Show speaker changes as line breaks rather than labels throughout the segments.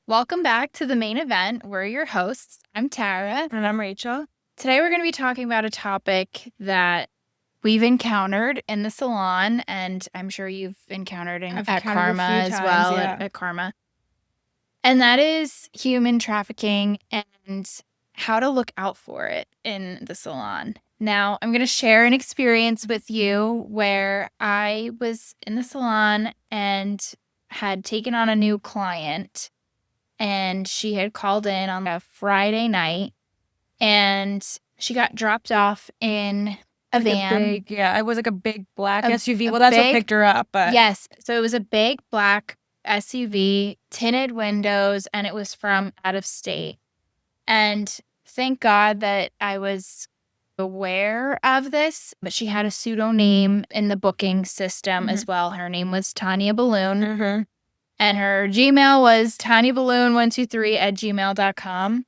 Welcome back to the main event. We're your hosts. I'm Tara.
And I'm Rachel.
Today we're going to be talking about a topic that we've encountered in the salon, and I'm sure you've encountered at Karma as well, at Karma. And that is human trafficking and how to look out for it in the salon. Now, I'm going to share an experience with you where I was in the salon and had taken on a new client. And she had called in on a Friday night, and she got dropped off in a van.
It was like a big black SUV. Well, that's what picked her up. But
yes, so it was a big black SUV, tinted windows, and it was from out of state. And thank God that I was aware of this, but she had a pseudo name in the booking system as well. Her name was Tanya Balloon. And her Gmail was tanyaballoon123@gmail.com.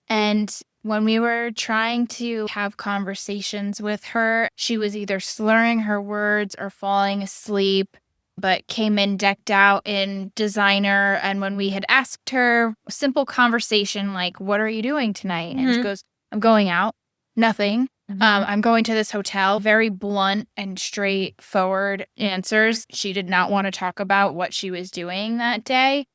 And when we were trying to have conversations with her, she was either slurring her words or falling asleep, but came in decked out in designer. And when we had asked her a simple conversation like, "What are you doing tonight?" And she goes, "I'm going out. Nothing. I'm going to this hotel." Very blunt and straightforward answers. She did not want to talk about what she was doing that day.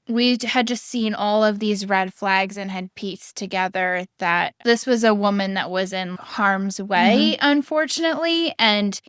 We had just seen all of these red flags and had pieced together that this was a woman that was in harm's way, unfortunately. And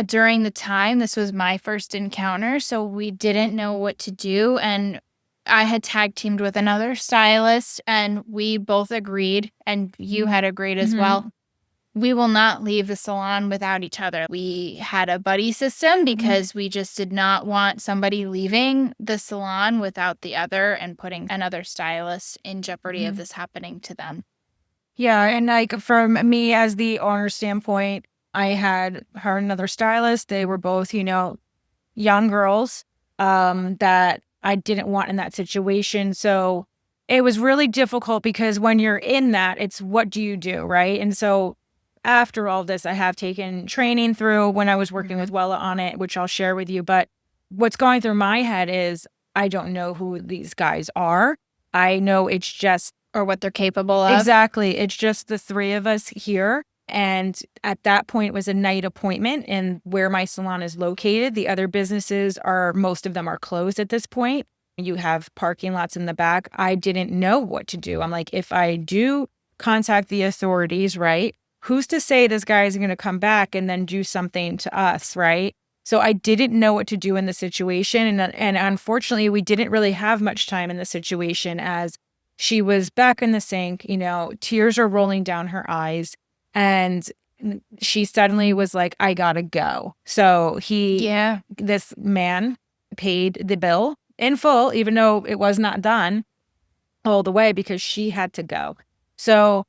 during the time, this was my first encounter, so we didn't know what to do. And I had tag teamed with another stylist, and we both agreed, and you had agreed as well. We will not leave the salon without each other. We had a buddy system because we just did not want somebody leaving the salon without the other and putting another stylist in jeopardy of this happening to them.
Yeah, and like from me as the owner standpoint, I had her and another stylist. They were both, young girls that I didn't want in that situation. So it was really difficult because when you're in that, it's what do you do, right? And so after all this, I have taken training through when I was working with Wella on it, which I'll share with you. But what's going through my head is I don't know who these guys are. I know it's just...
or what they're capable of.
Exactly. It's just the three of us here. And at that point, it was a night appointment. And where my salon is located, the other businesses most of them are closed at this point. You have parking lots in the back. I didn't know what to do. I'm like, if I do contact the authorities, right? Who's to say this guy is going to come back and then do something to us, right? So I didn't know what to do in the situation. And unfortunately, we didn't really have much time in the situation as she was back in the sink, tears are rolling down her eyes. And she suddenly was like, I gotta go. So this man paid the bill in full, even though it was not done all the way because she had to go. So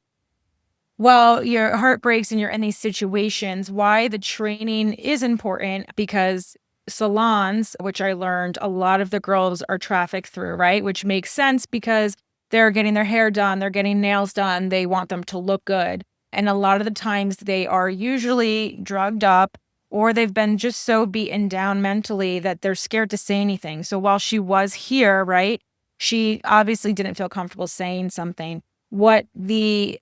while your heart breaks and you're in these situations, why the training is important, because salons, which I learned a lot of the girls are trafficked through, right? Which makes sense because they're getting their hair done, they're getting nails done, they want them to look good. And a lot of the times they are usually drugged up or they've been just so beaten down mentally that they're scared to say anything. So while she was here, right, she obviously didn't feel comfortable saying something. What the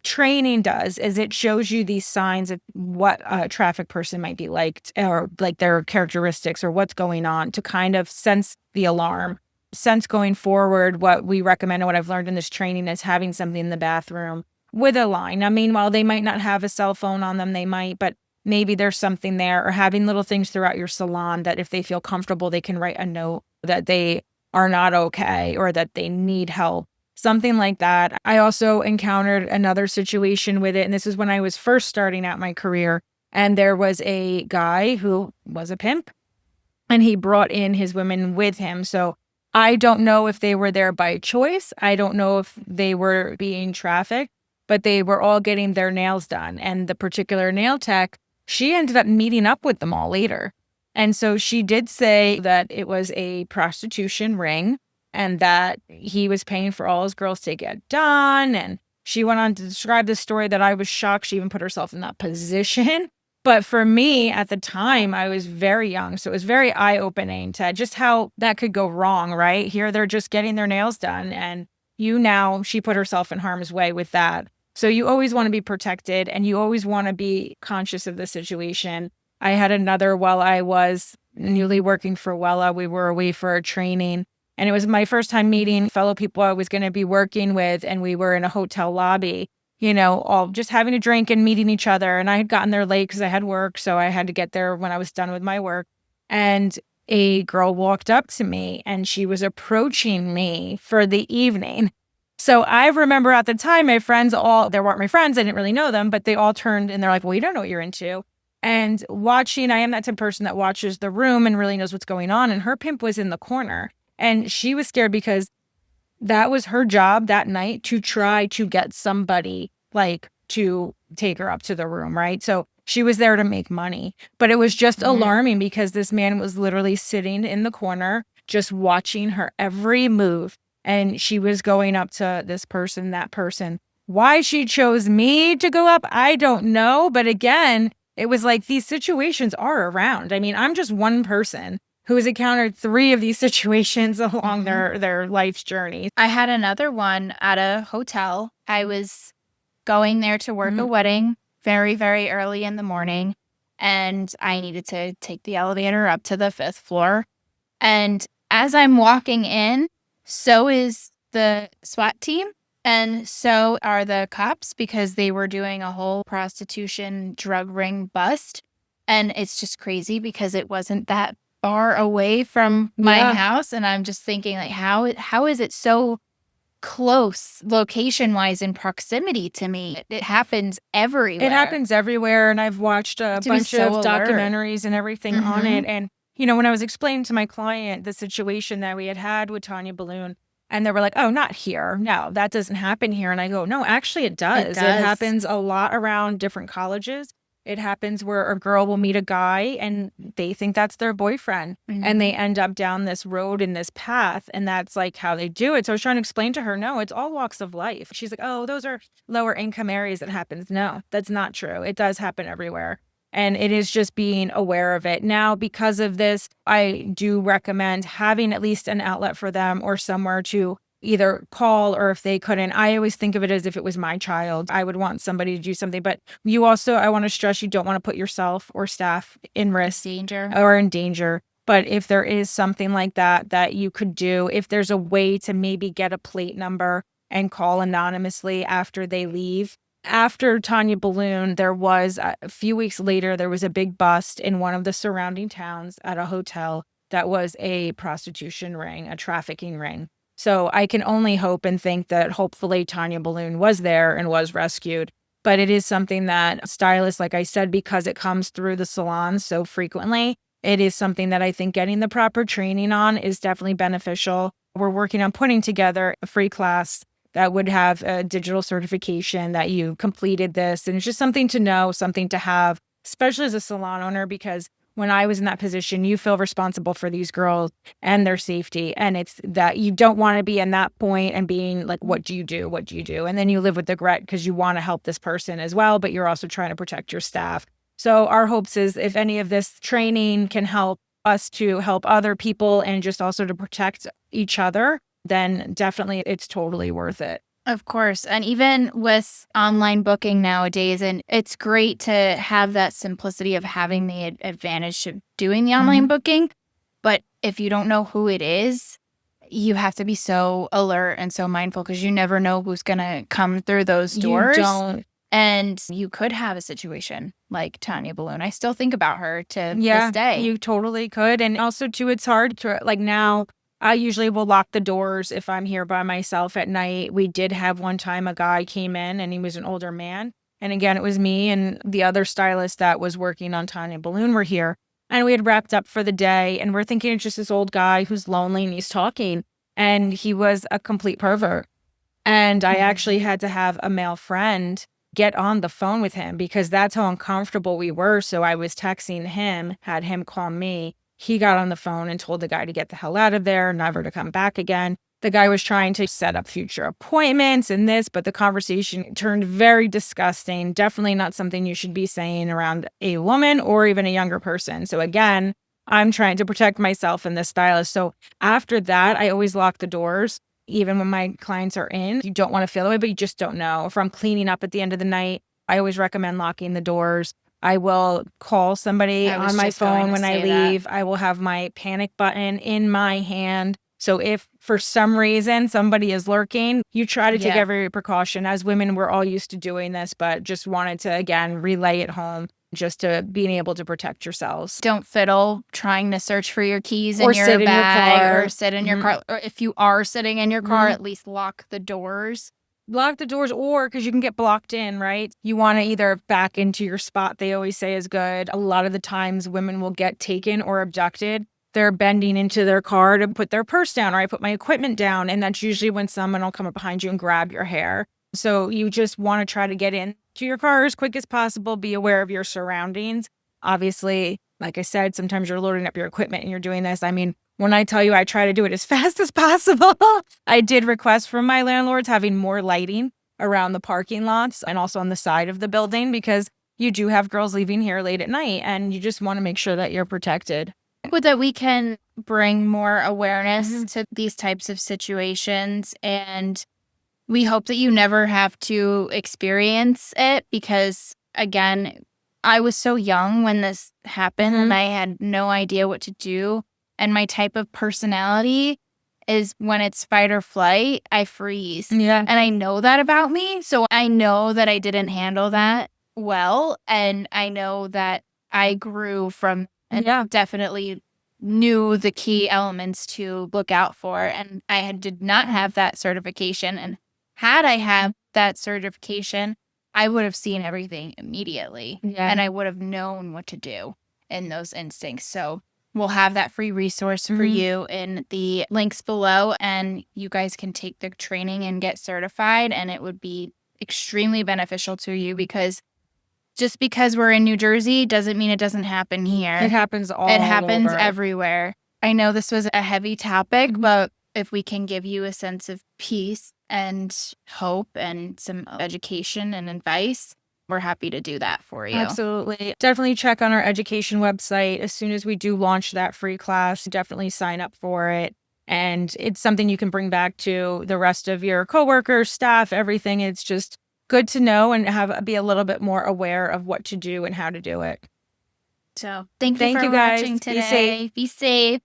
training does is it shows you these signs of what a traffic person might be like, or like their characteristics or what's going on, to kind of sense the alarm. Sense going forward, what we recommend and what I've learned in this training is having something in the bathroom with a line. Now, meanwhile, they might not have a cell phone on them, they might, but maybe there's something there, or having little things throughout your salon that if they feel comfortable, they can write a note that they are not okay or that they need help. Something like that. I also encountered another situation with it, and this is when I was first starting out my career, and there was a guy who was a pimp, and he brought in his women with him. So I don't know if they were there by choice. I don't know if they were being trafficked, but they were all getting their nails done. And the particular nail tech, she ended up meeting up with them all later. And so she did say that it was a prostitution ring and that he was paying for all his girls to get done. And she went on to describe the story that I was shocked she even put herself in that position. But for me at the time, I was very young. So it was very eye opening to just how that could go wrong, right? Here they're just getting their nails done. And she put herself in harm's way with that. So you always want to be protected and you always want to be conscious of the situation. I had another while I was newly working for Wella. We were away for a training. And it was my first time meeting fellow people I was going to be working with. And we were in a hotel lobby, all just having a drink and meeting each other. And I had gotten there late because I had work. So I had to get there when I was done with my work. And a girl walked up to me and she was approaching me for the evening. So I remember at the time, my friends they weren't my friends. I didn't really know them, but they all turned and they're like, well, you don't know what you're into. And I am that type of person that watches the room and really knows what's going on. And her pimp was in the corner and she was scared because that was her job that night to try to get somebody to take her up to the room, right? So she was there to make money, but it was just alarming because this man was literally sitting in the corner, just watching her every move. And she was going up to this person, that person. Why she chose me to go up, I don't know. But again, it was like these situations are around. I mean, I'm just one person who has encountered 3 of these situations along their life's journey.
I had another one at a hotel. I was going there to work a wedding very, very early in the morning, and I needed to take the elevator up to the 5th floor. And as I'm walking in, so is the SWAT team, and so are the cops because they were doing a whole prostitution drug ring bust. And it's just crazy because it wasn't that far away from my house. And I'm just thinking, like, how is it so close location-wise in proximity to me? It happens everywhere.
It happens everywhere. And I've watched a bunch of documentaries and everything on it. And, when I was explaining to my client the situation that we had with Tanya Balloon, and they were like, oh, not here. No, that doesn't happen here. And I go, no, actually it does. It happens a lot around different colleges. It happens where a girl will meet a guy and they think that's their boyfriend and they end up down this road in this path. And that's like how they do it. So I was trying to explain to her, no, it's all walks of life. She's like, oh, those are lower income areas that happens. No, that's not true. It does happen everywhere. And it is just being aware of it. Now, because of this, I do recommend having at least an outlet for them or somewhere to either call, or if they couldn't, I always think of it as if it was my child, I would want somebody to do something. But I want to stress, you don't want to put yourself or staff in risk or in danger. But if there is something like that you could do, if there's a way to maybe get a plate number and call anonymously after they leave. After Tanya Balloon, there was a few weeks later, there was a big bust in one of the surrounding towns at a hotel that was a prostitution ring, a trafficking ring. So I can only hope and think that hopefully Tanya Balloon was there and was rescued. But it is something that stylists, like I said, because it comes through the salons so frequently, it is something that I think getting the proper training on is definitely beneficial. We're working on putting together a free class that would have a digital certification that you completed this. And it's just something to know, something to have, especially as a salon owner, because when I was in that position, you feel responsible for these girls and their safety. And it's that you don't want to be in that point and being like, what do you do? What do you do? And then you live with regret because you want to help this person as well, but you're also trying to protect your staff. So our hopes is if any of this training can help us to help other people and just also to protect each other, then definitely it's totally worth it.
Of course. And even with online booking nowadays, and it's great to have that simplicity of having the advantage of doing the online booking. But if you don't know who it is, you have to be so alert and so mindful because you never know who's going to come through those doors.
You don't.
And you could have a situation like Tanya Balloon. I still think about her to this day.
You totally could. And also, too, it's hard to, like, now I usually will lock the doors if I'm here by myself at night. We did have one time a guy came in and he was an older man. And again, it was me and the other stylist that was working on Tanya Balloon were here. And we had wrapped up for the day. And we're thinking it's just this old guy who's lonely and he's talking. And he was a complete pervert. And I actually had to have a male friend get on the phone with him because that's how uncomfortable we were. So I was texting him, had him call me. He got on the phone and told the guy to get the hell out of there, never to come back again. The guy was trying to set up future appointments and this, but the conversation turned very disgusting. Definitely not something you should be saying around a woman or even a younger person. So again, I'm trying to protect myself and the stylist. So after that, I always lock the doors, even when my clients are in. You don't want to feel that way, but you just don't know. If I'm cleaning up at the end of the night, I always recommend locking the doors. I will call somebody
I was
on my
just going
phone
to
when I
say that.
leave. I will have my panic button in my hand. So if for some reason somebody is lurking, you try to take
Yeah.
every precaution. As women, we're all used to doing this, but just wanted to, again, relay it home just to being able to protect yourselves.
Don't fiddle trying to search for your keys
Or
in your
sit in your
bag
car.
or sit in your
Mhm.
car. Or if you are sitting in your car,
Mhm.
at least lock the doors.
Lock the doors, or because you can get blocked in, right? You want to either back into your spot, they always say is good. A lot of the times women will get taken or abducted. They're bending into their car to put their purse down, or I put my equipment down. And that's usually when someone will come up behind you and grab your hair. So you just want to try to get in to your car as quick as possible. Be aware of your surroundings. Obviously, like I said, sometimes you're loading up your equipment and you're doing this. I mean, when I tell you I try to do it as fast as possible, I did request from my landlords having more lighting around the parking lots and also on the side of the building because you do have girls leaving here late at night and you just want to make sure that you're protected.
With that, we can bring more awareness
Mhm.
to these types of situations. And we hope that you never have to experience it because, again, I was so young when this happened and
Mhm.
I had no idea what to do. And my type of personality is when it's fight or flight, I freeze.
Yeah.
And I know that about me. So I know that I didn't handle that well. And I know that I grew from and
Yeah.
definitely knew the key elements to look out for. And did not have that certification. And had I had that certification, I would have seen everything immediately
Yeah.
and I would have known what to do in those instincts. So we'll have that free resource for
Mhm.
you in the links below, and you guys can take the training and get certified, and it would be extremely beneficial to you because just because we're in New Jersey doesn't mean it doesn't happen here.
It happens
It
all
happens
over.
everywhere. I know this was a heavy topic, but if we can give you a sense of peace and hope and some education and advice, we're happy to do that for you.
Absolutely. Definitely check on our education website. As soon as we do launch that free class, definitely sign up for it. And it's something you can bring back to the rest of your coworkers, staff, everything. It's just good to know and be a little bit more aware of what to do and how to do it.
So thank you
Thank
for
you guys.
watching
Be safe.
today. Be safe.